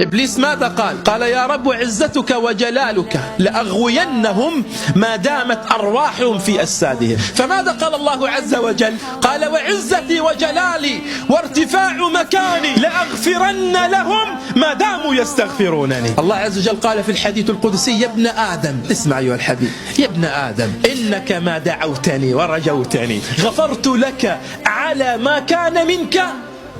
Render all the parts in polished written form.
إبليس ماذا قال؟ قال يا رب عزتك وجلالك لأغوينهم ما دامت أرواحهم في أجسادهم. فماذا قال الله عز وجل؟ قال وعزتي وجلالي وارتفاع مكاني لأغفرن لهم ما داموا يستغفرونني. الله عز وجل قال في الحديث القدسي يا ابن آدم، اسمع أيها الحبيب، يا ابن آدم إنك ما دعوتني ورجوتني غفرت لك على ما كان منك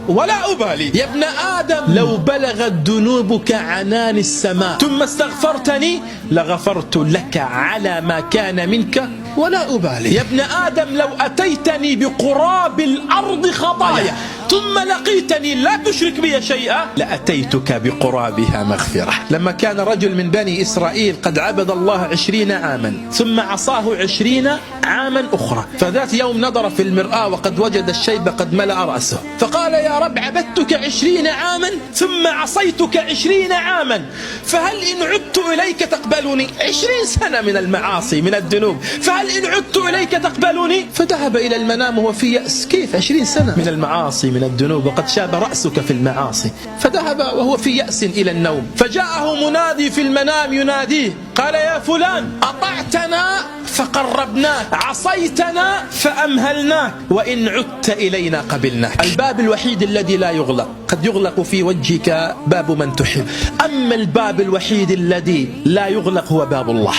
ولا أبالي. يا ابن آدم لو بلغت ذنوبك عنان السماء ثم استغفرتني لغفرت لك على ما كان منك ولا أبالي. يا ابن آدم لو أتيتني بقراب الأرض خطايا ثم لقيتني لا تشرك بي شيئا لأتيتك بقرابها مغفرة. لما كان رجل من بني إسرائيل قد عبد الله 20 عاما ثم عصاه 20 عاما أخرى، فذات يوم نظر في المرآة وقد وجد الشيب قد ملأ رأسه، فقال يا رب عبدتك 20 عاما ثم عصيتك 20 عاما، فهل إن عدت إليك تقبلني؟ 20 سنة من المعاصي من الذنوب، فهل إن عدت إليك تقبلني؟ فذهب إلى المنام وهو في يأس، كيف 20 سنة من المعاصي من الذنوب وقد شاب رأسك في المعاصي؟ فذهب وهو في يأس إلى النوم، فجاءه منادي في المنام يناديه قال يا فلان أطعتنا فقربناك، عصيتنا فأمهلناك، وإن عدت إلينا قبلناك. الباب الوحيد الذي لا يغلق، قد يغلق في وجهك باب من تحب، أما الباب الوحيد الذي لا يغلق هو باب الله.